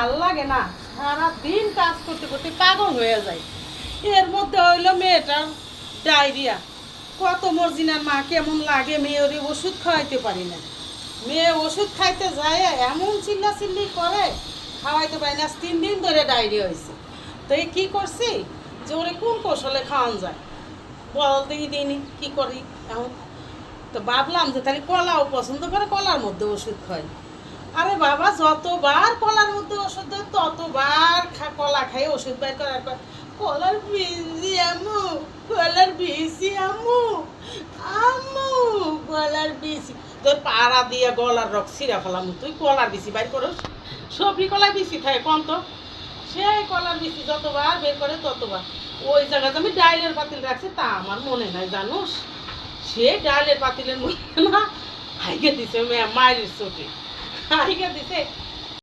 ভাল লাগে না, সারা দিন কাজ করতে করতে পাগল হয়ে যায়। এর মধ্যে হইলো মেয়েটার ডায়রিয়া। কত মর্জিনার মা কেমন লাগে, মেয়ের ওষুধ খাওয়াইতে পারি না। মেয়ে ওষুধ খাইতে যায় এমন চিল্লাচিল্লি করে, খাওয়াইতে পারি না। 3 দিন ধরে ডায়রিয়া হয়েছে। তো এই কী করছি যে ওরে কোন কৌশলে খাওয়ান যায় বল দেখি, দিইনি কী করি এখন। তো ভাবলাম যে তাহলে কলাও পছন্দ করে, কলার মধ্যে ওষুধ খাই। আরে বাবা, যতবার কলার মধ্যে ওষুধ দেয় ততবার কলা খাই ওষুধ বের করার পর কলার বিজি আম্মু, কলার বিজি আম্মু, আম্মু কলার বিজি। তোর পাড়া দিয়ে গলার রক ছিঁড়া ফেলাম, তুই কলার বিচি বাইর করস? সবজি কলার বিচি থাকে কন তো। সেই কলার বিচি যতবার বের করে ততবার। ওই জায়গাতে আমি ডাইলের পাতিল রাখছি, তা আমার মনে নাই জানোস। সে ডাইলের পাতিলের মধ্যে না হাইকে দিছে মায়ের চোটে, হাইকে দিছে